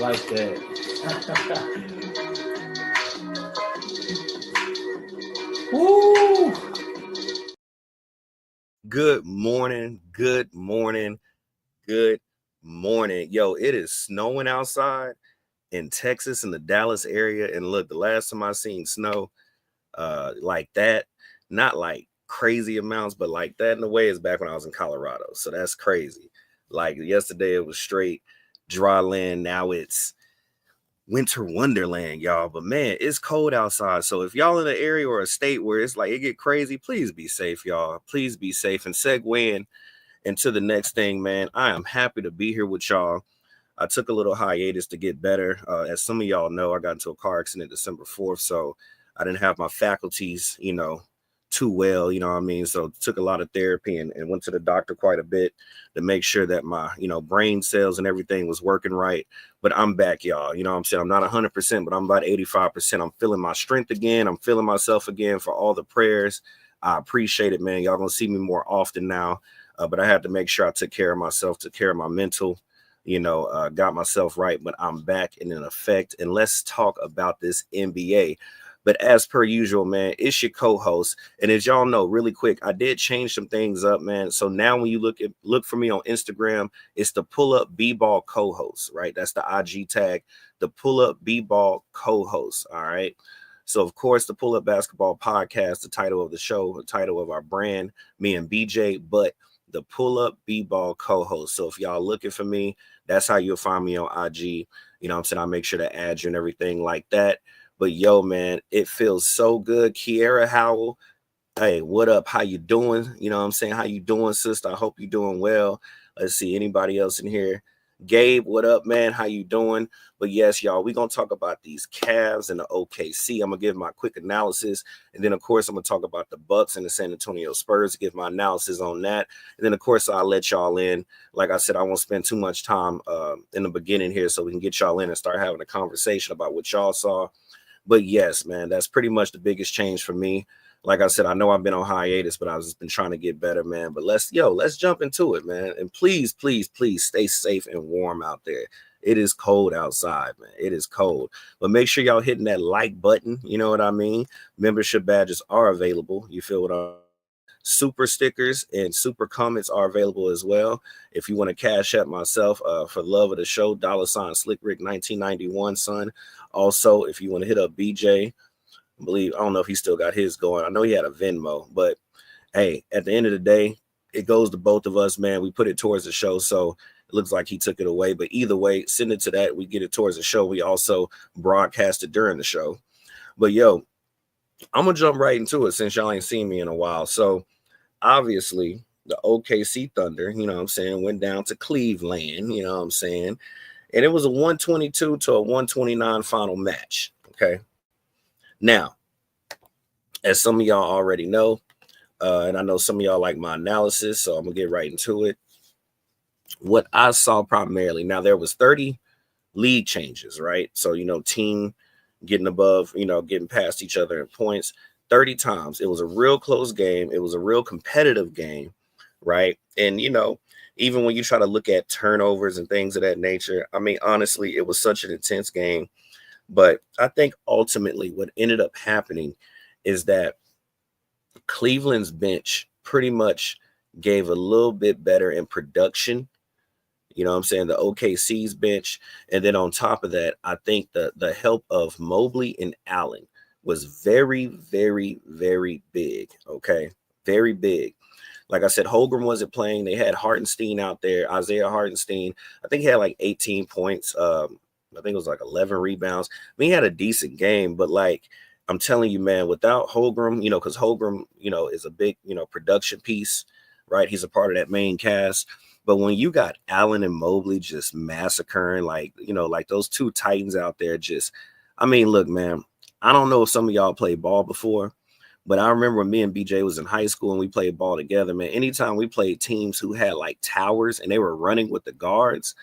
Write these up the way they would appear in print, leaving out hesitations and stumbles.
like that. Woo! Good morning, good morning, good morning. Yo, it is snowing outside in Texas in the Dallas area. And look, the last time I seen snow like that, not like crazy amounts, but like that in a way is back when I was in Colorado. So that's crazy. Like yesterday it was straight dry land. Now it's winter wonderland, y'all. But man, it's cold outside. So if y'all in an area or a state where it's like it get crazy, please be safe, y'all. Please be safe. And segueing into the next thing, man, I am happy to be here with y'all. I took a little hiatus to get better. As some of y'all know, I got into a car accident December 4th, so I didn't have my faculties, too well, you know what I mean? So took a lot of therapy and went to the doctor quite a bit to make sure that my, brain cells and everything was working right. But I'm back, y'all. You know what I'm saying? I'm not 100%, but I'm about 85%. I'm feeling my strength again. I'm feeling myself again for all the prayers. I appreciate it, man. Y'all gonna see me more often now. But I had to make sure I took care of myself, took care of my mental, got myself right, but I'm back and in effect. And let's talk about this NBA. But as per usual, man, it's your co-host. And as y'all know, really quick, I did change some things up, man. So now when you look for me on Instagram, it's the Pull Up B-Ball co-host, right? That's the IG tag, the Pull Up B-Ball co-host. All right. So of course, the Pull Up Basketball Podcast, the title of the show, the title of our brand, me and BJ, but the Pull Up B-Ball co-host. So if y'all looking for me, that's how you'll find me on IG. You know what I'm saying? I'll make sure to add you and everything like that. But yo, man, it feels so good. Kiera Howell, hey, what up? How you doing? You know what I'm saying? How you doing, sister? I hope you're doing well. Let's see, anybody else in here? Gabe, what up, man? How you doing? But yes, y'all, we're going to talk about these Cavs and the OKC. I'm going to give my quick analysis. And then, of course, I'm going to talk about the Bucks and the San Antonio Spurs, give my analysis on that. And then, of course, I'll let y'all in. Like I said, I won't spend too much time in the beginning here so we can get y'all in and start having a conversation about what y'all saw. But yes, man, that's pretty much the biggest change for me. Like I said, I know I've been on hiatus, but I've just been trying to get better, man. But let's jump into it, man. And please, please, please stay safe and warm out there. It is cold outside, man. It is cold. But make sure y'all hitting that like button. You know what I mean? Membership badges are available. You feel what I'm Super stickers and super comments are available as well. If you want to cash at myself for love of the show, $ Slick Rick 1991, son. Also, if you want to hit up BJ, I don't know if he still got his going. I know he had a Venmo, but hey, at the end of the day, it goes to both of us, man. We put it towards the show, so it looks like he took it away. But either way, send it to that. We get it towards the show. We also broadcast it during the show. But yo, I'm gonna jump right into it since y'all ain't seen me in a while. So obviously, the OKC Thunder, you know what I'm saying, went down to Cleveland, you know what I'm saying, and it was a 122 to a 129 final match. Okay. Now, as some of y'all already know, and I know some of y'all like my analysis, so I'm gonna get right into it. What I saw primarily, now there was 30 lead changes, right? So, team getting above, getting past each other in points 30 times. It was a real close game. It was a real competitive game, right? And, even when you try to look at turnovers and things of that nature, I mean, honestly, it was such an intense game. But I think ultimately what ended up happening is that Cleveland's bench pretty much gave a little bit better in production. You know what I'm saying? The OKC's bench. And then on top of that, I think the help of Mobley and Allen was very, very, very big. Okay. Very big. Like I said, Holmgren wasn't playing. They had Hartenstein out there, Isaiah Hartenstein. I think he had like 18 points. I think it was like 11 rebounds. I mean, he had a decent game, but like, I'm telling you, man, without Holmgren, because Holmgren, is a big, production piece, right? He's a part of that main cast. But when you got Allen and Mobley just massacring, like those two Titans out there, I mean, look, man, I don't know if some of y'all played ball before, but I remember when me and BJ was in high school and we played ball together, man, anytime we played teams who had like towers and they were running with the guards,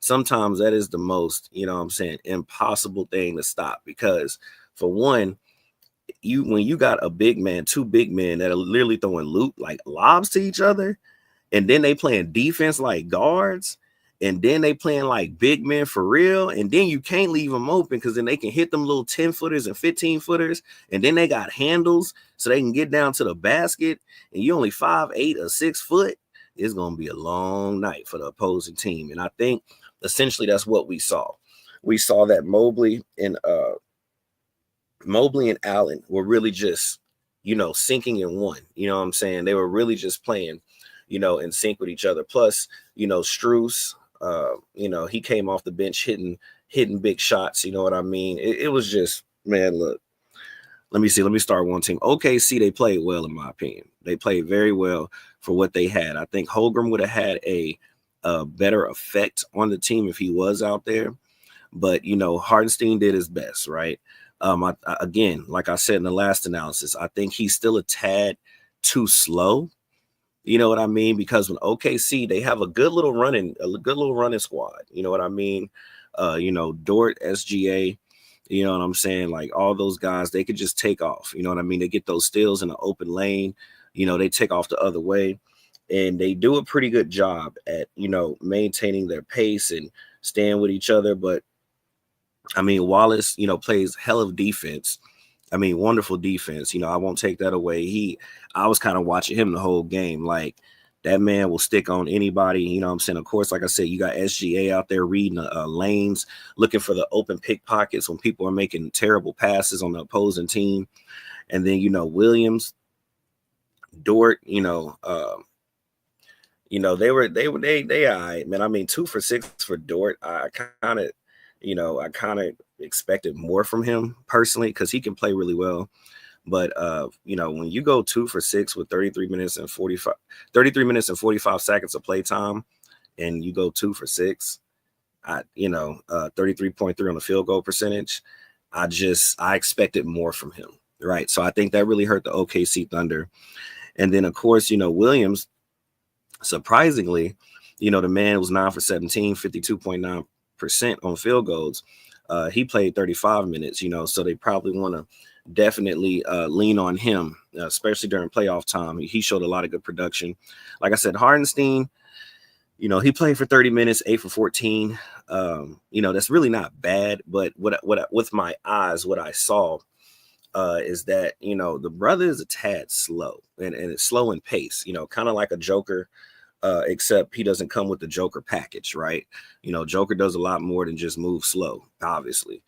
sometimes that is the most, impossible thing to stop. Because for one, when you got a big man, two big men that are literally throwing lobs to each other, and then they playing defense like guards, and then they playing like big men for real, and then you can't leave them open because then they can hit them little 10-footers and 15-footers, and then they got handles so they can get down to the basket, and you only 5'8" or 6 foot. It's gonna be a long night for the opposing team. And I think essentially that's what we saw. We saw that Mobley and Allen were really just, sinking in one. You know what I'm saying? They were really just playing, in sync with each other. Plus, Strus, he came off the bench hitting big shots. You know what I mean? It was just, man, look, let me see. Let me start one team. OKC, they played well, in my opinion. They played very well for what they had. I think Holmgren would have had a better effect on the team if he was out there. But, Hardenstein did his best, right? Again, like I said in the last analysis, I think he's still a tad too slow. You know what I mean? Because when OKC, they have a good little running squad. You know what I mean? Dort, SGA, you know what I'm saying? Like all those guys, they could just take off. You know what I mean? They get those steals in the open lane. They take off the other way. And they do a pretty good job at, maintaining their pace and staying with each other. But I mean, Wallace, plays hell of defense. I mean, wonderful defense. I won't take that away. I was kind of watching him the whole game. Like that man will stick on anybody. You know what I'm saying? Of course, like I said, you got SGA out there reading lanes, looking for the open pickpockets when people are making terrible passes on the opposing team. And then, Williams, Dort, they all right, man. I mean, 2 for 6 for Dort. I kind of expected more from him personally because he can play really well. But, when you go 2 for 6 with 33 minutes and 45 seconds of play time and you go 2 for 6, 33.3 on the field goal percentage, I expected more from him. Right. So I think that really hurt the OKC Thunder. And then, of course, Williams, surprisingly, the man was 9 for 17, 52.9% on field goals. He played 35 minutes, so they probably want to definitely lean on him, especially during playoff time. He showed a lot of good production. Like I said, Hardenstein, he played for 30 minutes, 8 for 14. That's really not bad. But what with my eyes, what I saw is that, the brother is a tad slow and it's slow in pace, kind of like a Joker. Except he doesn't come with the Joker package, right? Joker does a lot more than just move slow, obviously.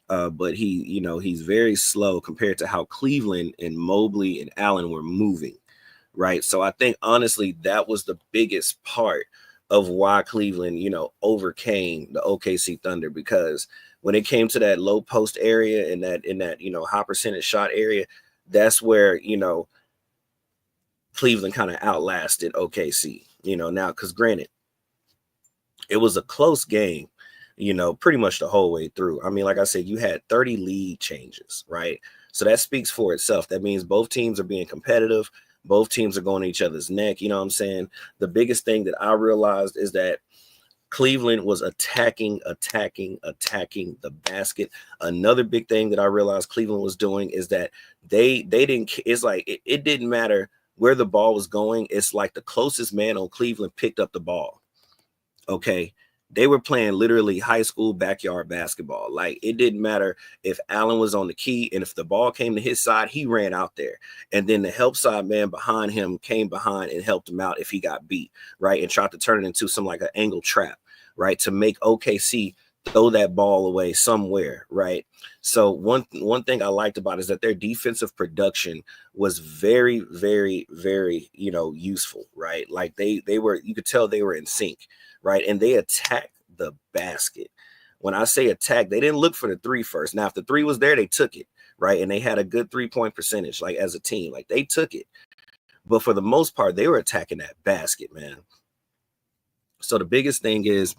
But he's very slow compared to how Cleveland and Mobley and Allen were moving, right? So I think, honestly, that was the biggest part of why Cleveland, overcame the OKC Thunder, because when it came to that low post area and that high percentage shot area, that's where, Cleveland kind of outlasted OKC. Now, because granted, it was a close game, pretty much the whole way through. I mean, like I said, you had 30 lead changes, right? So that speaks for itself. That means both teams are being competitive. Both teams are going to each other's neck. You know what I'm saying? The biggest thing that I realized is that Cleveland was attacking the basket. Another big thing that I realized Cleveland was doing is that they didn't, it's like, it didn't matter where the ball was going. It's like the closest man on Cleveland picked up the ball. Okay. They were playing literally high school backyard basketball. Like it didn't matter if Allen was on the key, and if the ball came to his side, he ran out there. And then the help side man behind him came behind and helped him out if he got beat, right? And tried to turn it into some like an angle trap, right? To make OKC throw that ball away somewhere, right? So one thing I liked about it is that their defensive production was very, very, very, useful, right? Like they were, you could tell they were in sync, right? And they attacked the basket. When I say attack, they didn't look for the 3 first. Now, if the 3 was there, they took it, right? And they had a good 3-point percentage, like as a team, like they took it. But for the most part, they were attacking that basket, man. So the biggest thing is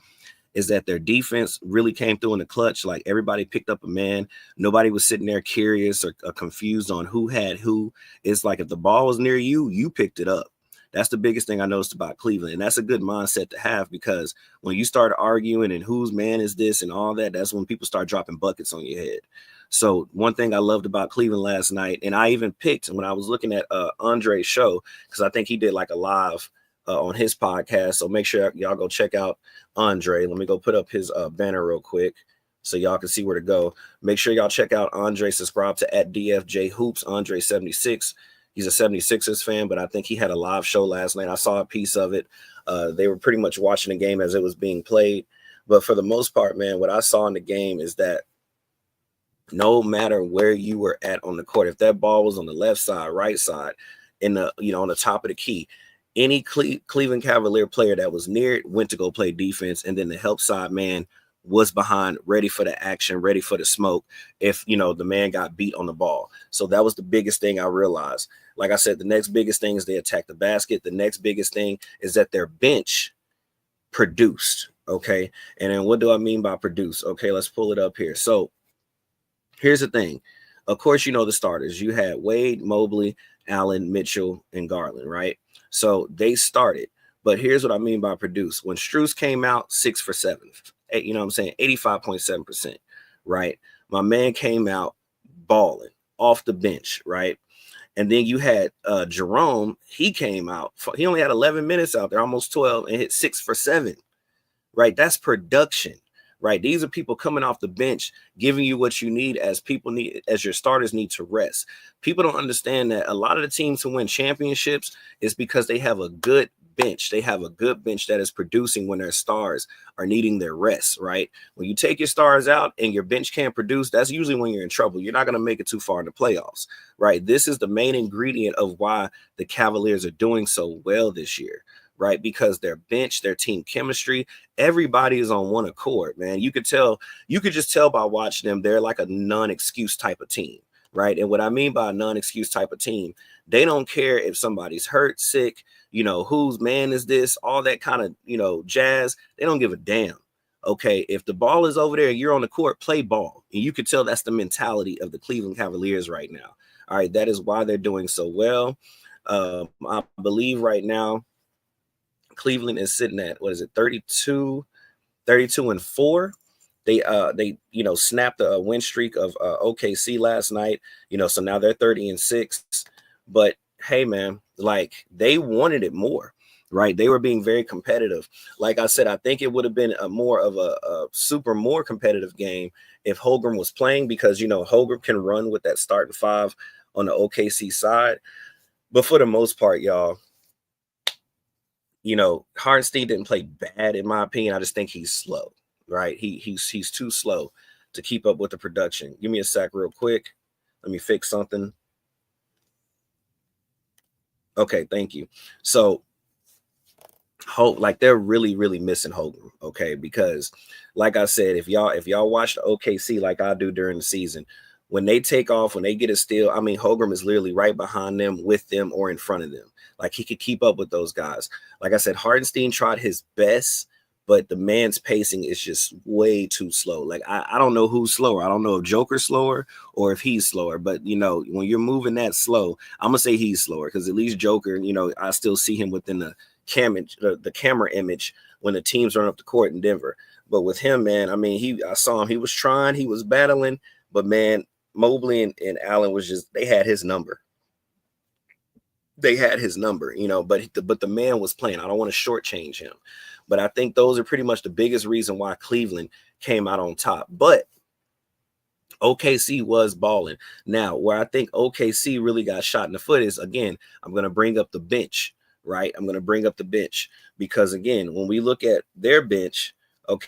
that their defense really came through in the clutch. Like everybody picked up a man. Nobody was sitting there curious or confused on who had who. It's like if the ball was near you, you picked it up. That's the biggest thing I noticed about Cleveland. And that's a good mindset to have, because when you start arguing and whose man is this and all that, that's when people start dropping buckets on your head. So one thing I loved about Cleveland last night, and I even picked when I was looking at Andre's show, because I think he did like a live on his podcast. So make sure y'all go check out Andre. Let me go put up his banner real quick so y'all can see where to go. Make sure y'all check out Andre. Subscribe to @DFJ Hoops, Andre76. He's a 76ers fan, but I think he had a live show last night. I saw a piece of it. They were pretty much watching the game as it was being played. But for the most part, man, what I saw in the game is that no matter where you were at on the court, if that ball was on the left side, right side, in the, on the top of the key, any Cleveland Cavalier player that was near it went to go play defense, and then the help side man was behind, ready for the action, ready for the smoke if, the man got beat on the ball. So that was the biggest thing I realized. Like I said, the next biggest thing is they attack the basket. The next biggest thing is that their bench produced, okay? And then what do I mean by produce? Okay, let's pull it up here. So here's the thing. Of course, the starters. You had Wade, Mobley, Allen, Mitchell, and Garland, right? So they started. But here's what I mean by produce. When Strus came out, 6 for 7. 85.7%, right? My man came out balling off the bench, right? And then you had Jerome. He came out. He only had 11 minutes out there, almost 12, and hit 6 for 7, right? That's production. Right. These are people coming off the bench, giving you what you need as your starters need to rest. People don't understand that a lot of the teams who win championships is because they have a good bench. They have a good bench that is producing when their stars are needing their rest. Right. When you take your stars out and your bench can't produce, that's usually when you're in trouble. You're not going to make it too far in the playoffs. Right. This is the main ingredient of why the Cavaliers are doing so well this year. Right, because their bench, their team chemistry, everybody is on one accord, man. You could just tell by watching them, they're like a non-excuse type of team, right? And what I mean by a non-excuse type of team, they don't care if somebody's hurt, sick, whose man is this, all that kind of, jazz. They don't give a damn. Okay, if the ball is over there and you're on the court, play ball. And you could tell that's the mentality of the Cleveland Cavaliers right now. All right, that is why they're doing so well. I believe right now, Cleveland is sitting at 32 and 4. They snapped the win streak of OKC last night, so now they're 30 and 6. But hey, man, like they wanted it more, right? They were being very competitive. Like I said, I think it would have been more of a super more competitive game if Holmgren was playing, because Holmgren can run with that starting 5 on the OKC side. But for the most part, y'all, Hartenstein didn't play bad in my opinion. I just think he's slow, right? He's too slow to keep up with the production. Give me a sec real quick. Let me fix something. Okay, thank you. So they're really, really missing Holmgren, okay? Because like I said, if y'all watch the OKC like I do during the season, when they take off, when they get a steal, I mean, Holmgren is literally right behind them, with them, or in front of them. Like he could keep up with those guys. Like I said, Hartenstein tried his best, but the man's pacing is just way too slow. Like I don't know who's slower. I don't know if Joker's slower or if he's slower. But when you're moving that slow, I'm gonna say he's slower, because at least Joker, I still see him within the camera image when the teams run up the court in Denver. But with him, man, I mean, I saw him. He was trying. He was battling. But man, Mobley and Allen they had his number. They had his number, but the man was playing. I don't want to shortchange him, but I think those are pretty much the biggest reason why Cleveland came out on top. But OKC was balling. Now, where I think OKC really got shot in the foot is, again, I'm going to bring up the bench, right? I'm going to bring up the bench because, again, when we look at their bench, okay,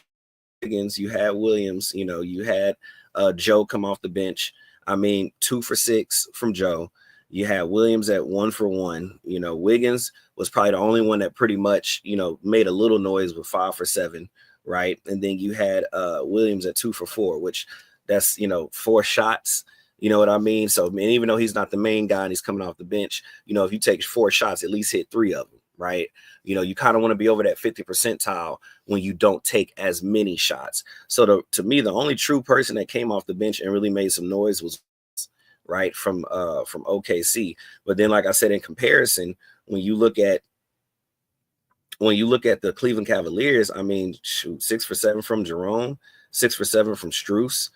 you had Williams, you had Joe come off the bench. I mean, 2 for 6 from Joe. You had Williams at 1 for 1. Wiggins was probably the only one that pretty much, made a little noise with 5 for 7, right? And then you had Williams at 2 for 4, which that's, 4 shots. You know what I mean? So, I mean, even though he's not the main guy and he's coming off the bench, if you take 4 shots, at least hit 3 of them, right? You kind of want to be over that 50 percentile when you don't take as many shots. So to me, the only true person that came off the bench and really made some noise was right from OKC. But then, like I said, in comparison, when you look at the Cleveland Cavaliers, I mean, shoot, 6 for 7 from Jerome, 6 for 7 from Strus.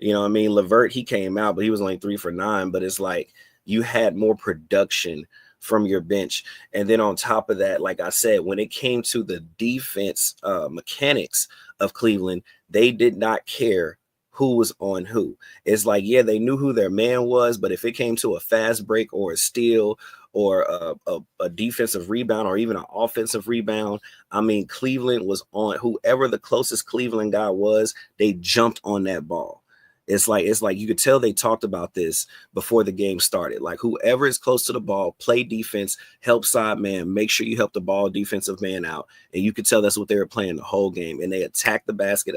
I mean, LeVert, he came out, but he was only 3 for 9. But it's like you had more production from your bench. And then on top of that, like I said, when it came to the defense mechanics of Cleveland, they did not care who was on who. It's like, yeah, they knew who their man was, but if it came to a fast break or a steal or a defensive rebound or even an offensive rebound, I mean, Cleveland was on whoever the closest Cleveland guy was, they jumped on that ball. It's like you could tell they talked about this before the game started. Like, whoever is close to the ball, play defense, help side man, make sure you help the ball defensive man out. And you could tell that's what they were playing the whole game. And they attacked the basket.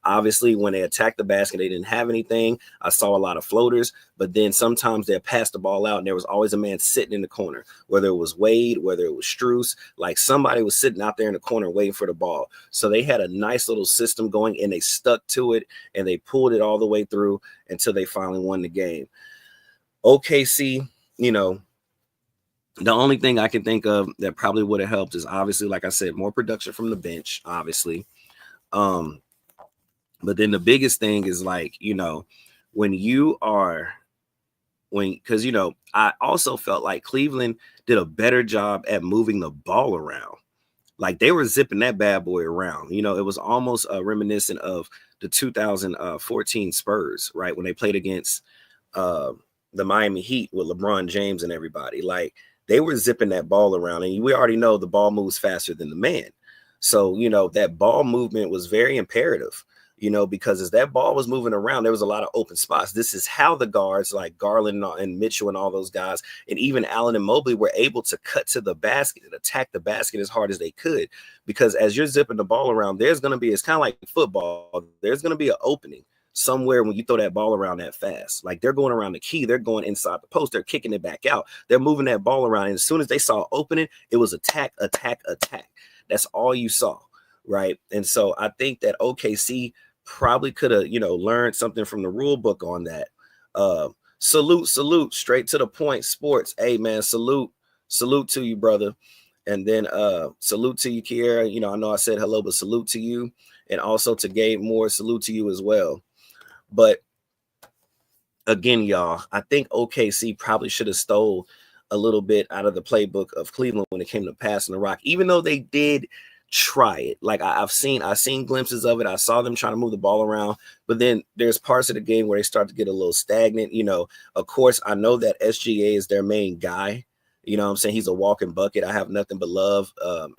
Obviously, when they attacked the basket, they didn't have anything. I saw a lot of floaters, but then sometimes they'd pass the ball out and there was always a man sitting in the corner, whether it was Wade, whether it was Strus, like somebody was sitting out there in the corner waiting for the ball. So they had a nice little system going and they stuck to it and they pulled it all the way through until they finally won the game. OKC, you know, the only thing I can think of that probably would have helped is obviously, like I said, more production from the bench, obviously. But then the biggest thing is like, you know, because, you know, I also felt like Cleveland did a better job at moving the ball around. Like, they were zipping that bad boy around. You know, it was almost reminiscent of the 2014 Spurs, right? When they played against the Miami Heat with LeBron James and everybody. Like, they were zipping that ball around. And we already know the ball moves faster than the man. So, you know, that ball movement was very imperative, you know, because as that ball was moving around, there was a lot of open spots. This is how the guards like Garland and Mitchell and all those guys, and even Allen and Mobley, were able to cut to the basket and attack the basket as hard as they could. Because as you're zipping the ball around, there's going to be, it's kind of like football, there's going to be an opening somewhere when you throw that ball around that fast. Like, they're going around the key, they're going inside the post, they're kicking it back out, they're moving that ball around. And as soon as they saw opening, it was attack. That's all you saw, right? And so I think that OKC probably could have, you know, learned something from the rule book on that. Salute, straight to the point, sports. Hey man, salute to you, brother. And then salute to you, Kiera. You know, I know I said hello, but salute to you. And also to Gabe Moore, salute to you as well. But again, y'all, I think OKC probably should have stole a little bit out of the playbook of Cleveland when it came to passing the rock, even though they did try it. Like, I've seen glimpses of it. I saw them trying to move the ball around, but then there's parts of the game where they start to get a little stagnant. You know, of course, I know that SGA is their main guy. You know what I'm saying? He's a walking bucket. I have nothing but love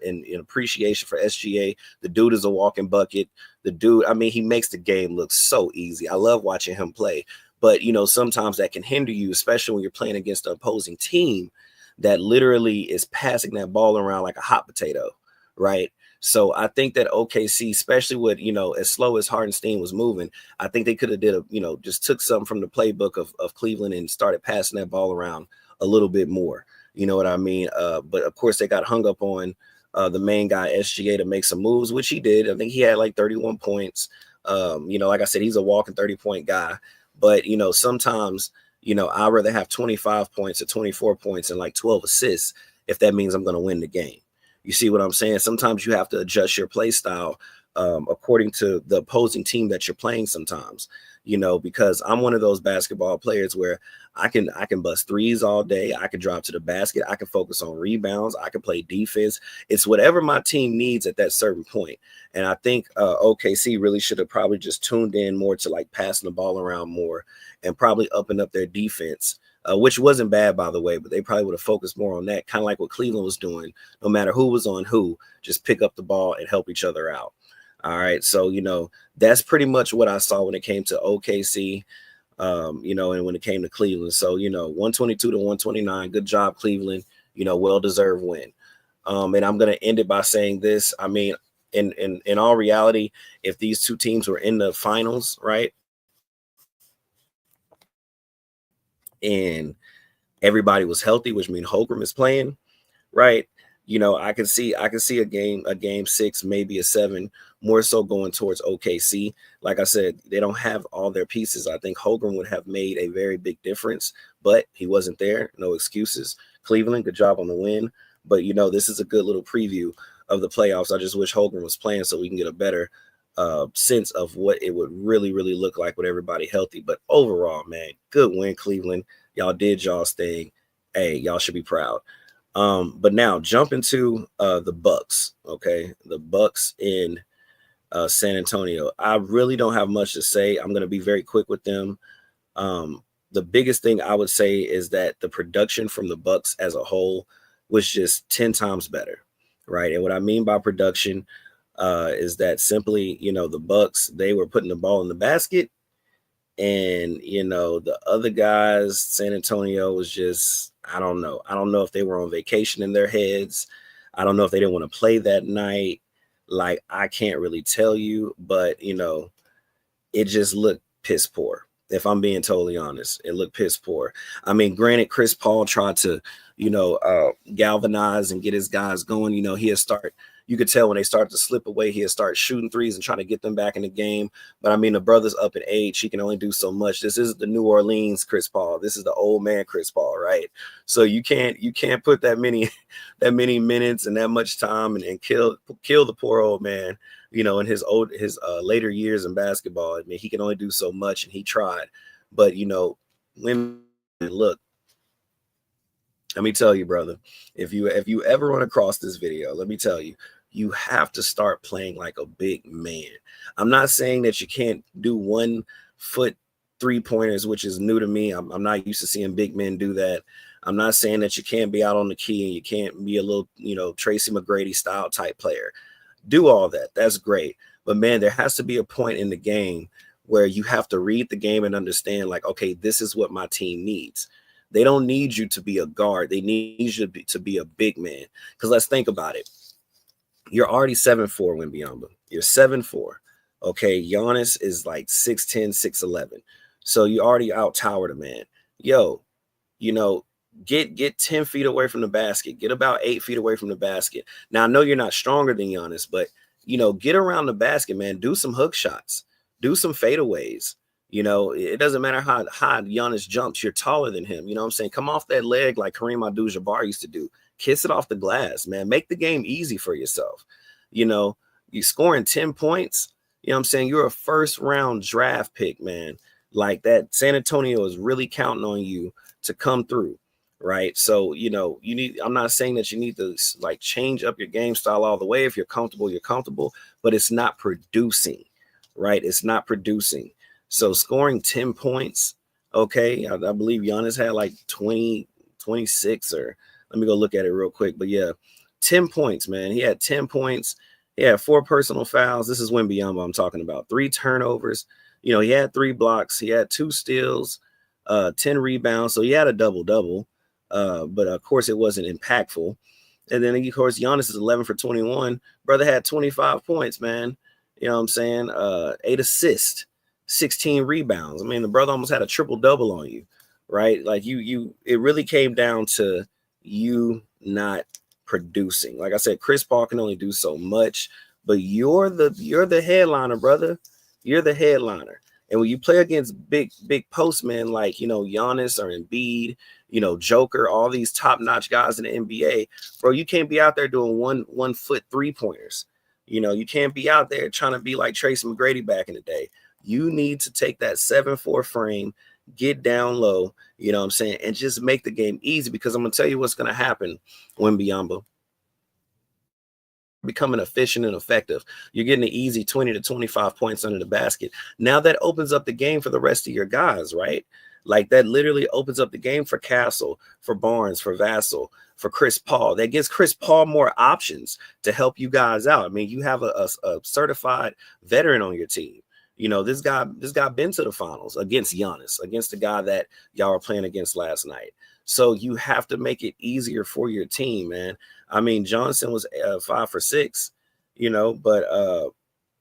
and appreciation for SGA. The dude is a walking bucket. The dude, I mean, he makes the game look so easy. I love watching him play. But, you know, sometimes that can hinder you, especially when you're playing against an opposing team that literally is passing that ball around like a hot potato, right? So I think that OKC, especially with, you know, as slow as Hardenstein was moving, I think they could have just took something from the playbook of Cleveland and started passing that ball around a little bit more. You know what I mean? But of course, they got hung up on the main guy, SGA, to make some moves, which he did. I think he had like 31 points. You know, like I said, he's a walking 30-point guy. But, you know, sometimes, you know, I'd rather have 25 points or 24 points and like 12 assists if that means I'm going to win the game. You see what I'm saying? Sometimes you have to adjust your play style according to the opposing team that you're playing sometimes, you know, because I'm one of those basketball players where I can bust threes all day. I can drive to the basket. I can focus on rebounds. I can play defense. It's whatever my team needs at that certain point. And I think OKC really should have probably just tuned in more to like passing the ball around more and probably upping up their defense, which wasn't bad, by the way, but they probably would have focused more on that, kind of like what Cleveland was doing. No matter who was on who, just pick up the ball and help each other out. All right. So, you know, that's pretty much what I saw when it came to OKC, you know, and when it came to Cleveland. So, you know, 122 to 129. Good job, Cleveland. You know, well-deserved win. And I'm going to end it by saying this. I mean, in all reality, if these two teams were in the finals, right, and everybody was healthy, which means Holmgren is playing, right? You know, I can see a game 6, maybe a 7, more so going towards OKC. Like I said, they don't have all their pieces. I think Holmgren would have made a very big difference, but he wasn't there. No excuses. Cleveland, good job on the win. But, you know, this is a good little preview of the playoffs. I just wish Holmgren was playing so we can get a better sense of what it would really look like with everybody healthy. But overall, man, good win, Cleveland. Y'all did y'all's thing. Hey, y'all should be proud. But now jump into the Bucks. Okay, the Bucks in San Antonio. I really don't have much to say. I'm going to be very quick with them. The biggest thing I would say is that the production from the Bucks as a whole was just 10 times better, right? And what I mean by production is that simply, the Bucks, they were putting the ball in the basket, and the other guys, San Antonio was just, I don't know. I don't know if they were on vacation in their heads. I don't know if they didn't want to play that night. Like, I can't really tell you, but it just looked piss poor. If I'm being totally honest, it looked piss poor. I mean, granted, Chris Paul tried to, galvanize and get his guys going. You could tell when they start to slip away, he'd start shooting threes and trying to get them back in the game. But I mean, the brother's up in age. He can only do so much. This isn't the New Orleans Chris Paul. This is the old man Chris Paul, right? So you can't put that many minutes and that much time and kill the poor old man, in his later years in basketball. I mean, he can only do so much, and he tried. But women, look, let me tell you, brother, if you ever run across this video, let me tell you, you have to start playing like a big man. I'm not saying that you can't do 1 foot 3-pointers, which is new to me. I'm not used to seeing big men do that. I'm not saying that you can't be out on the key and you can't be a little, Tracy McGrady style type player. Do all that. That's great. But man, there has to be a point in the game where you have to read the game and understand, like, okay, this is what my team needs. They don't need you to be a guard. They need you to be a big man. Because let's think about it. You're already 7'4", Wembanyama. You're 7'4". Okay, Giannis is like 6'10", 6'11". So you already out-towered a man. Yo, get 10 feet away from the basket. Get about 8 feet away from the basket. Now, I know you're not stronger than Giannis, but, get around the basket, man. Do some hook shots. Do some fadeaways. It doesn't matter how high Giannis jumps. You're taller than him. You know what I'm saying? Come off that leg like Kareem Abdul-Jabbar used to do. Kiss it off the glass, man. Make the game easy for yourself. You scoring 10 points. You know what I'm saying? You're a first-round draft pick, man. Like that, San Antonio is really counting on you to come through, right? So, I'm not saying that you need to, like, change up your game style all the way. If you're comfortable, you're comfortable. But it's not producing, right? It's not producing. So scoring 10 points, okay, I believe Giannis had like 20, 26, or let me go look at it real quick. But yeah, 10 points, man. He had 10 points. He had 4 personal fouls. This is Wembanyama I'm talking about. 3 turnovers. He had 3 blocks. He had 2 steals, 10 rebounds. So he had a double-double. But of course, it wasn't impactful. And then, of course, Giannis is 11 for 21. Brother had 25 points, man. You know what I'm saying? 8 assists. 16 rebounds. I mean, the brother almost had a triple-double on you, right? Like it really came down to you not producing. Like I said, Chris Paul can only do so much, but you're the headliner, brother. You're the headliner. And when you play against big postmen like, Giannis or Embiid, Joker, all these top-notch guys in the NBA, bro, you can't be out there doing 1 foot 3-pointers. You can't be out there trying to be like Tracy McGrady back in the day. You need to take that 7'4" frame, get down low, you know what I'm saying, and just make the game easy, because I'm going to tell you what's going to happen when Biyombo becoming efficient and effective. You're getting an easy 20 to 25 points under the basket. Now that opens up the game for the rest of your guys, right? Like that literally opens up the game for Castle, for Barnes, for Vassell, for Chris Paul. That gives Chris Paul more options to help you guys out. I mean, you have a certified veteran on your team. This guy been to the finals against Giannis, against the guy that y'all were playing against last night. So you have to make it easier for your team, man. I mean, Johnson was 5 for 6, but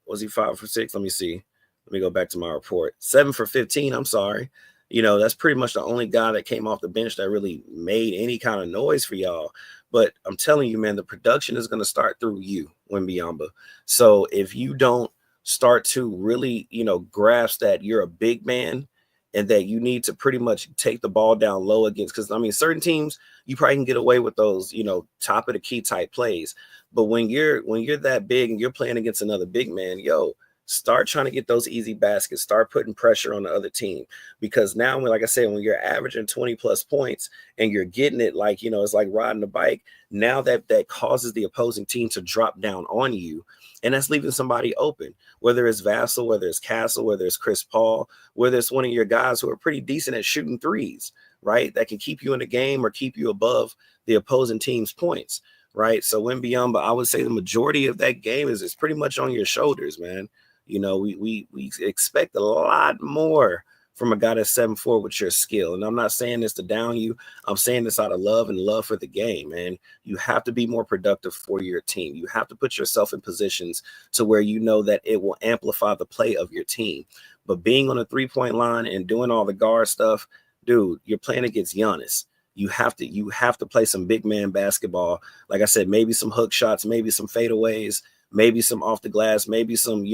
was he 5 for 6? Let me see. Let me go back to my report. 7 for 15. I'm sorry. That's pretty much the only guy that came off the bench that really made any kind of noise for y'all. But I'm telling you, man, the production is going to start through you, Wembanyama. So if you don't start to really, grasp that you're a big man and that you need to pretty much take the ball down low against, because I mean, certain teams, you probably can get away with those, top of the key type plays. But when you're that big and you're playing against another big man, yo, Start trying to get those easy baskets. Start putting pressure on the other team, because now, when, like I said, when you're averaging 20 plus points and you're getting it, like, it's like riding a bike. Now that causes the opposing team to drop down on you, and that's leaving somebody open, whether it's Vassell, whether it's Castle, whether it's Chris Paul, whether it's one of your guys who are pretty decent at shooting threes, right? That can keep you in the game or keep you above the opposing team's points, right? So Wembanyama, I would say the majority of that game is pretty much on your shoulders, man. We expect a lot more from a guy that's 7'4" with your skill. And I'm not saying this to down you. I'm saying this out of love and love for the game, man. You have to be more productive for your team. You have to put yourself in positions to where you know that it will amplify the play of your team. But being on a three-point line and doing all the guard stuff, dude, you're playing against Giannis. You have to play some big man basketball. Like I said, maybe some hook shots, maybe some fadeaways, maybe some off the glass, maybe some,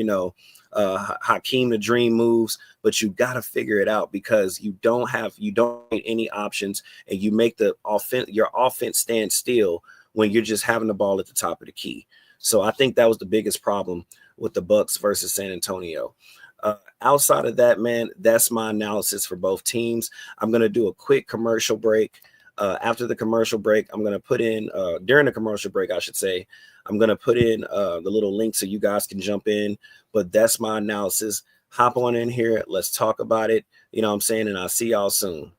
Hakeem the Dream moves, but you got to figure it out, because you don't have any options, and you make your offense stand still when you're just having the ball at the top of the key. So I think that was the biggest problem with the Bucks versus San Antonio. Outside of that, man, that's my analysis for both teams. I'm going to do a quick commercial break. After the commercial break, I'm going to put in, during the commercial break, I should say, I'm going to put in the little link so you guys can jump in. But that's my analysis. Hop on in here. Let's talk about it. You know what I'm saying? And I'll see y'all soon.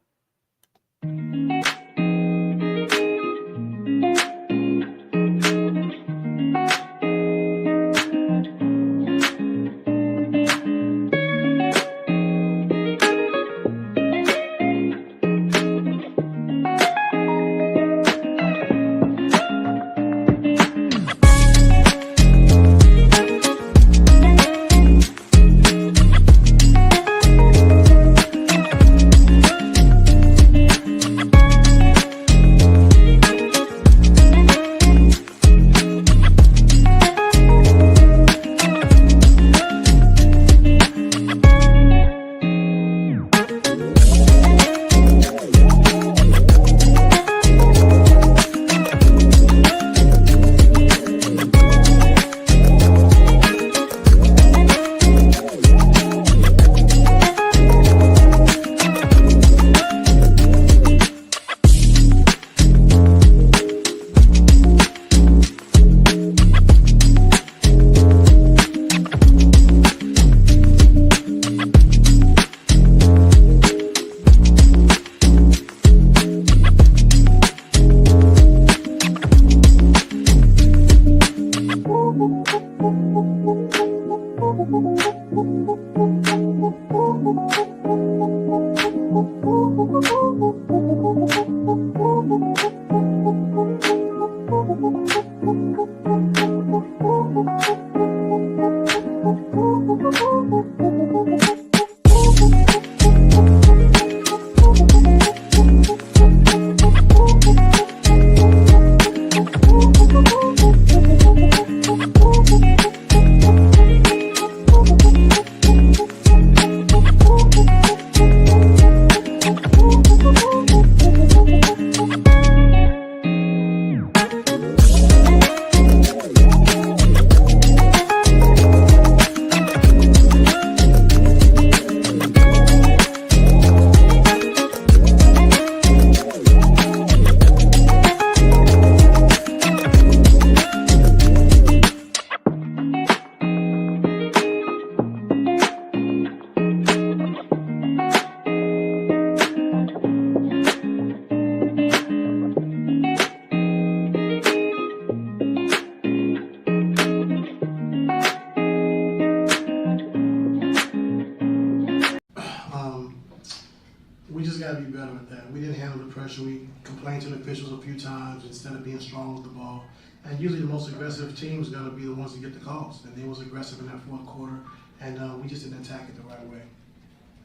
We just got to be better at that. We didn't handle the pressure. We complained to the officials a few times instead of being strong with the ball. And usually the most aggressive team is going to be the ones that get the calls. And they was aggressive in that fourth quarter, and we just didn't attack it the right way.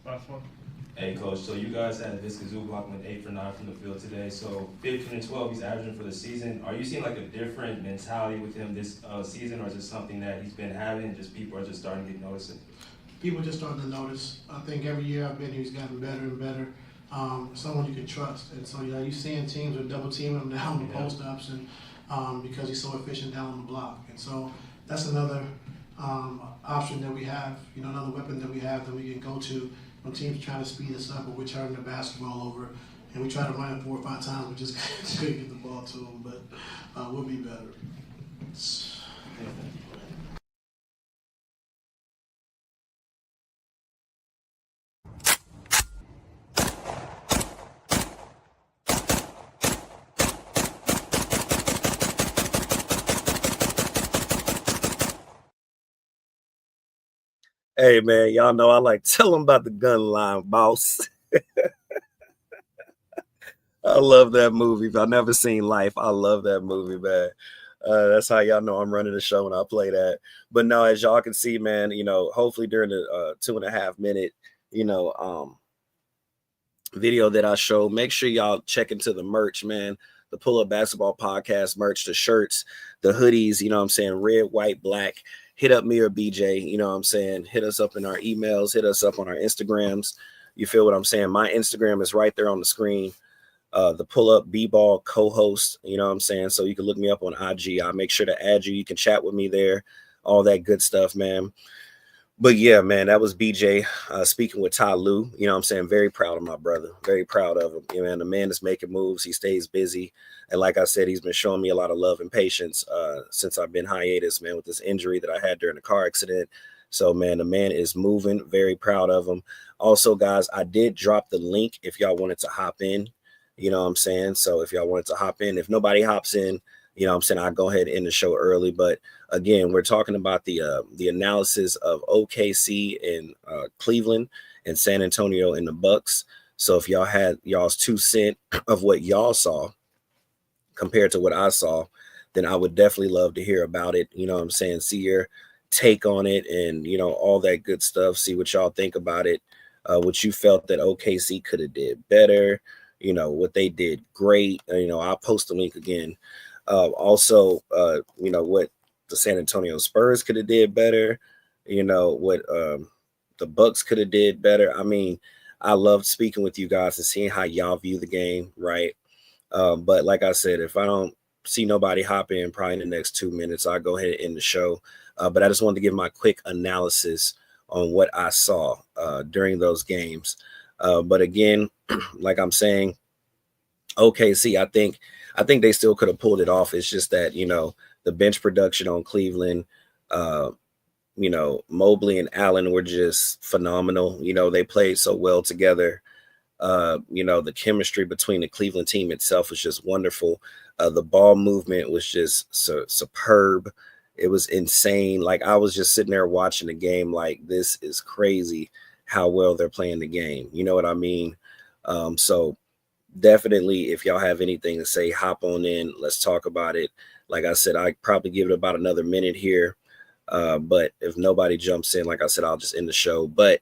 Last one. Hey, Coach, so you guys had Visca Zubac went 8 for 9 from the field today. So 15 and 12 he's averaging for the season. Are you seeing like a different mentality with him this season, or is it something that he's been having and just people are just starting to notice it? People are just starting to notice. I think every year I've been here, he's gotten better and better. Someone you can trust. And so you're seeing teams are double teaming him down the post ups, and because he's so efficient down on the block. And so that's another option that we have, another weapon that we have that we can go to when teams trying to speed us up or we're turning the basketball over. And we try to run it 4 or 5 times, we just couldn't get the ball to them, but we'll be better. Hey man, y'all know I like tell them about the gun line, boss. I love that movie. If I've never seen Life, I love that movie, man. That's how y'all know I'm running the show when I play that. But no, as y'all can see, man, hopefully during the 2.5 minute, video that I showed, make sure y'all check into the merch, man. The Pull Up Basketball Podcast merch, the shirts, the hoodies, red, white, black. Hit up me or BJ, hit us up in our emails, hit us up on our Instagrams. You feel what I'm saying? My Instagram is right there on the screen. The Pull Up B-Ball co-host, so you can look me up on IG. I'll make sure to add you. You can chat with me there, all that good stuff, man. But yeah, man, that was BJ speaking with Ty Lue. Very proud of my brother. Very proud of him. Man, the man is making moves. He stays busy. And like I said, he's been showing me a lot of love and patience since I've been hiatus, man, with this injury that I had during the car accident. So, man, the man is moving. Very proud of him. Also, guys, I did drop the link if y'all wanted to hop in. So if y'all wanted to hop in, if nobody hops in, I'll go ahead and end the show early. But again, we're talking about the analysis of OKC and Cleveland and San Antonio and the Bucks. So if y'all had y'all's 2 cents of what y'all saw compared to what I saw, then I would definitely love to hear about it. See your take on it and, all that good stuff. See what y'all think about it. What you felt that OKC could have did better. What they did great. I'll post the link again. Also, what the San Antonio Spurs could have did better. What the Bucks could have did better. I mean, I loved speaking with you guys and seeing how y'all view the game, right? But like I said, if I don't see nobody hop in probably in the next 2 minutes, I'll go ahead and end the show. But I just wanted to give my quick analysis on what I saw during those games. But again, like I'm saying, OKC, I think they still could have pulled it off. It's just that, the bench production on Cleveland, Mobley and Allen were just phenomenal. They played so well together. The chemistry between the Cleveland team itself was just wonderful. The ball movement was just superb. It was insane. Like I was just sitting there watching the game like this is crazy how well they're playing the game. You know what I mean? So definitely, if y'all have anything to say, hop on in. Let's talk about it. Like I said, I probably give it about another minute here. But if nobody jumps in, like I said, I'll just end the show. But,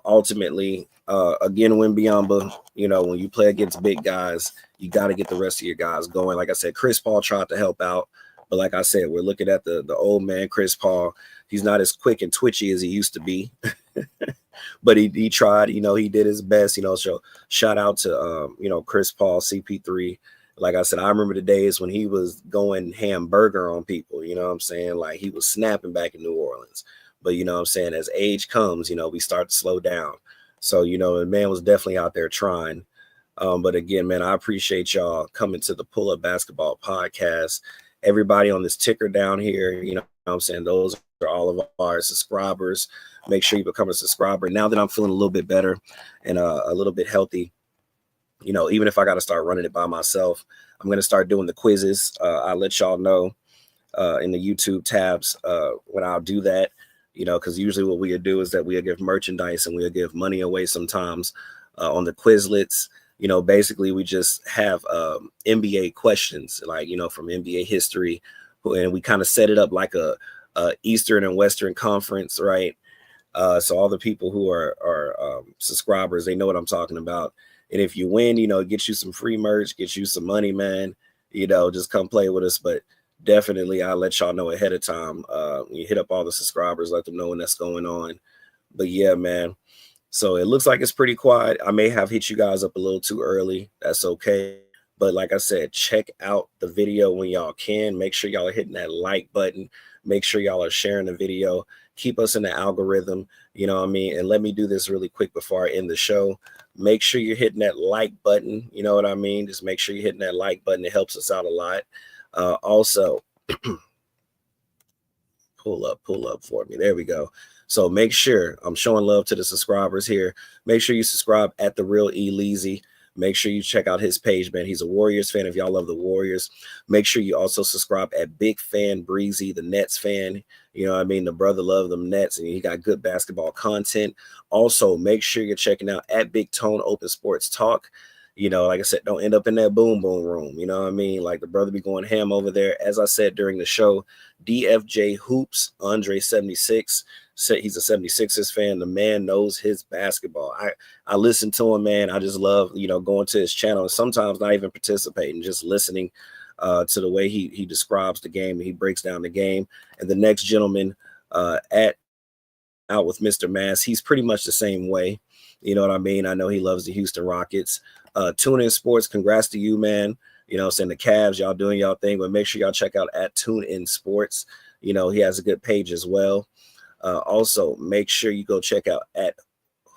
ultimately, again, Wembyamba, when you play against big guys, you got to get the rest of your guys going. Like I said, Chris Paul tried to help out. But like I said, we're looking at the old man, Chris Paul. He's not as quick and twitchy as he used to be. But he tried, he did his best, so shout out to, Chris Paul, CP3. Like I said, I remember the days when he was going hamburger on people, like he was snapping back in New Orleans. But, as age comes, we start to slow down. So, the man was definitely out there trying. But again, man, I appreciate y'all coming to the Pull Up Basketball Podcast. Everybody on this ticker down here, those are all of our subscribers. Make sure you become a subscriber. Now that I'm feeling a little bit better and a little bit healthy, even if I got to start running it by myself, I'm going to start doing the quizzes. I'll let y'all know in the YouTube tabs when I'll do that, because usually what we'll do is that we'll give merchandise and we'll give money away sometimes on the Quizlets. Basically we just have NBA questions, like, from NBA history, and we kind of set it up like a Eastern and Western conference, right? So all the people who are subscribers, they know what I'm talking about. And if you win, get you some free merch, get you some money, man, just come play with us. But definitely I'll let y'all know ahead of time. You hit up all the subscribers, let them know when that's going on. But yeah, man. So it looks like it's pretty quiet. I may have hit you guys up a little too early. That's okay. But like I said, check out the video when y'all can. Make sure y'all are hitting that like button. Make sure y'all are sharing the video. Keep us in the algorithm, you know what I mean? And let me do this really quick before I end the show. Make sure you're hitting that like button, you know what I mean? Just make sure you're hitting that like button. It helps us out a lot. Also, pull up for me. There we go. So make sure I'm showing love to the subscribers here. Make sure you subscribe at The Real E Leezy. Make sure you check out his page, man. He's a Warriors fan if y'all love the Warriors. Make sure you also subscribe at Big Fan Breezy, the Nets fan. You know what I mean? The brother love them Nets, and he got good basketball content. Also, make sure you're checking out at Big Tone Open Sports Talk. You know, like I said, don't end up in that boom room. You know what I mean? Like the brother be going ham over there. As I said during the show, DFJ Hoops, Andre 76. He's a 76ers fan. The man knows his basketball. I listen to him, man. I just love, you know, going to his channel and sometimes not even participating, just listening to the way he describes the game and he breaks down the game. And the next gentleman at Out with Mr. Mass, he's pretty much the same way. You know what I mean? I know he loves the Houston Rockets. Tune In Sports, congrats to you, man. You know, saying the Cavs, y'all doing y'all thing, but make sure y'all check out at Tune In Sports. You know, he has a good page as well. Also, make sure you go check out at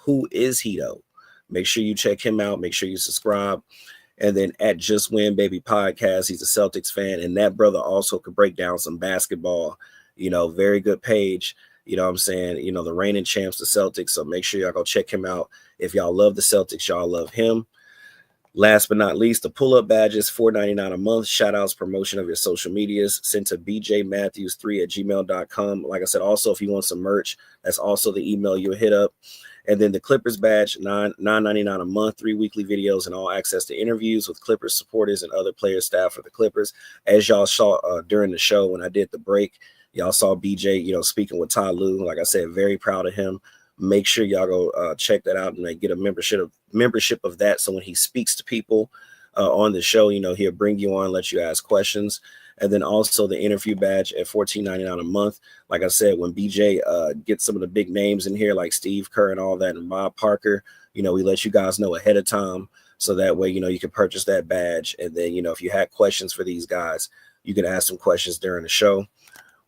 Who Is He Though. Make sure you check him out. Make sure you subscribe. And then at Just Win Baby Podcast, he's a Celtics fan. And that brother also could break down some basketball. You know, very good page. You know what I'm saying? You know, the reigning champs, the Celtics. So make sure y'all go check him out. If y'all love the Celtics, y'all love him. Last but not least, the pull-up badges, $4.99 a month. Shout-outs, promotion of your social medias. Sent to bjmatthews3@gmail.com. Like I said, also, if you want some merch, that's also the email you'll hit up. And then the Clippers badge, $9.99 a month, 3 weekly videos, and all access to interviews with Clippers supporters and other players, staff for the Clippers. As y'all saw during the show when I did the break, y'all saw BJ, you know, speaking with Ty Lue. Like I said, very proud of him. Make sure y'all go check that out and get a membership of that. So when he speaks to people on the show, you know, he'll bring you on, let you ask questions. And then also the interview badge at $14.99 a month. Like I said, when BJ gets some of the big names in here, like Steve Kerr and all that, and Bob Parker, you know, we let you guys know ahead of time. So that way, you know, you can purchase that badge. And then, you know, if you had questions for these guys, you can ask some questions during the show.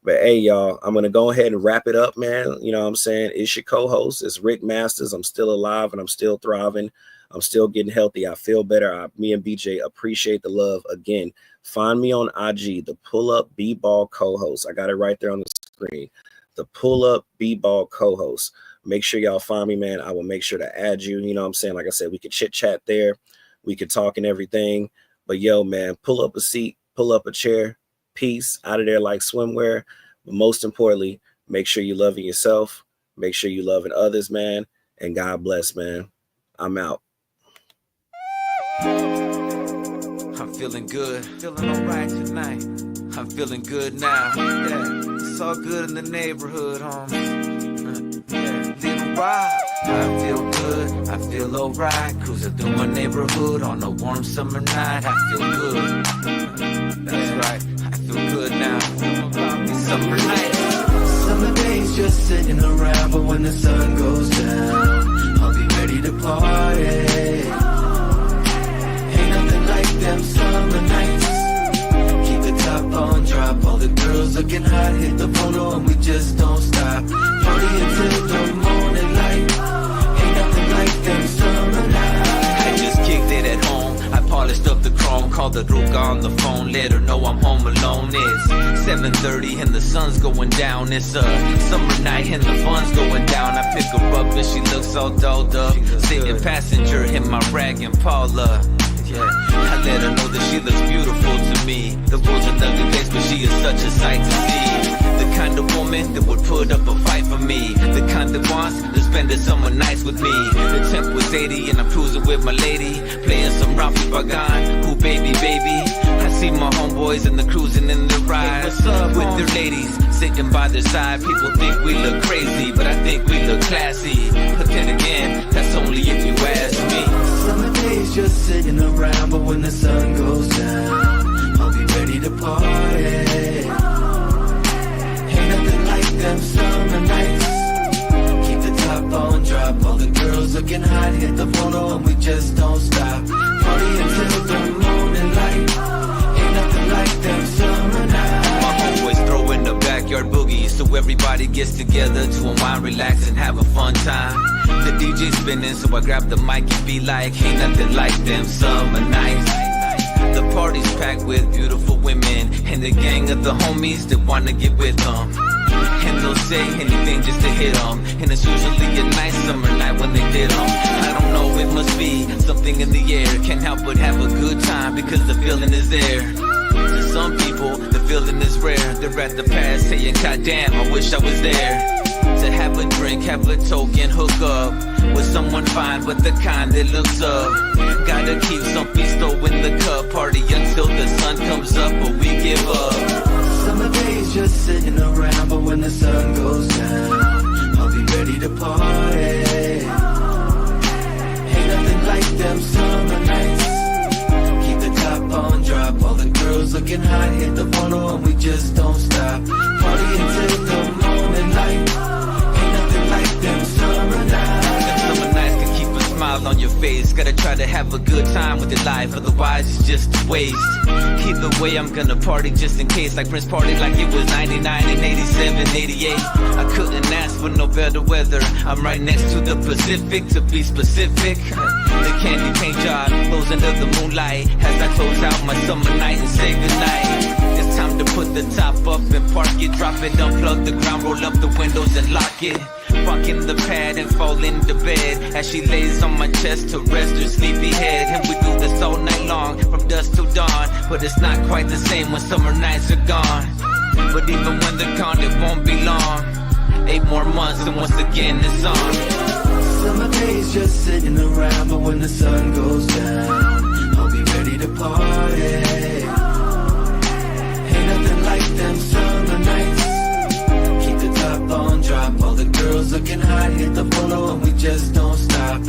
But hey, y'all, I'm going to go ahead and wrap it up, man. You know what I'm saying? It's your co-host. It's Rick Masters. I'm still alive and I'm still thriving. I'm still getting healthy. I feel better. Me and BJ appreciate the love. Again, find me on IG, the Pull-Up B-Ball co-host. I got it right there on the screen. The Pull-Up B-Ball co-host. Make sure y'all find me, man. I will make sure to add you. You know what I'm saying? Like I said, we could chit-chat there. We could talk and everything. But yo, man, pull up a seat, pull up a chair. Peace out of there like swimwear. But most importantly, make sure you loving yourself. Make sure you loving others, man. And God bless, man. I'm out. I'm feeling good. Feeling all right tonight. I'm feeling good now. Yeah, it's all good in the neighborhood, homie. Yeah, little ride. I feel good. I feel alright. Cruising through my neighborhood on a warm summer night. I feel good. That's right. I feel good now. It's summer night. Summer days just sitting around, but when the sun goes down, I'll be ready to party. Ain't nothing like them summer nights. Keep the top on drop, all the girls looking hot, hit the photo and we just don't stop. Party until the morning light. Ain't nothing like them summer nights. I just kicked it at home. I polished up the chrome, called the Ruka on the phone, let her know I'm home alone. It's 7:30 and the sun's going down. It's a summer night and the fun's going down. I pick her up and she looks all dolled up, sitting passenger in my rag and Paula. Yeah, I let her know that she looks beautiful to me. The world's an ugly place, but she is such a sight to see. The kind of woman that would put up a fight for me. The kind that wants to spend the summer nights with me. The temp was 80 and I'm cruising with my lady, playing some Rafi Bagan. Ooh, baby, baby. I see my homeboys and the cruising in the ride with their ladies sitting by their side. People think we look crazy, but I think we look classy. But then again, that's only if you ask me. Summer days just sitting around, but when the sun goes down, I'll be ready to party. Ain't nothing like them summer nights. Keep the top on drop, all the girls looking hot, hit the photo and we just don't stop. Party until the morning light. Ain't nothing like them summer nights. My homeboys throwing the back backyard boogie, so everybody gets together to unwind, relax, and have a fun time. The DJ spinning, so I grab the mic and be like, ain't nothing like them summer nights. The party's packed with beautiful women and the gang of the homies that wanna get with them. And they'll say anything just to hit them, and it's usually a nice summer night when they did them. I don't know, it must be something in the air. Can't help but have a good time because the feeling is there. To some people, the feeling is rare. They're at the past saying, God damn, I wish I was there. To have a drink, have a token, hook up with someone fine, but the kind that looks up. Gotta keep some pisto in the cup, party until the sun comes up, but we give up. Summer days just sitting around, but when the sun goes down, I'll be ready to party. Ain't nothing like them summer nights. Keep the top on drop, all the girls looking hot, hit the photo and we just don't stop. Party until the morning light. Ain't nothing like them summer nights. Them summer nights can keep a smile on your face. Gotta try to have a good time with your life, otherwise it's just a waste. Either way, I'm gonna party just in case. Like Prince party like it was 99 and 87, 88. I couldn't ask for no better weather. I'm right next to the Pacific, to be specific. The candy paint job glows under the moonlight as I close out my summer night and say goodnight. It's time to put the top up and park it. Drop it, unplug the ground, roll up the windows and lock it. Fuck in the pad and fall into bed as she lays on my chest to rest her sleepy head. And we do this all night long, from dusk till dawn. But it's not quite the same when summer nights are gone. But even when they're gone, it won't be long. 8 more months and once again it's on. Summer days just sitting around, but when the sun goes down, I'll be ready to party. Ain't nothing like them summer nights. Keep the top on drop, all the girls looking hot, hit the photo and we just don't stop.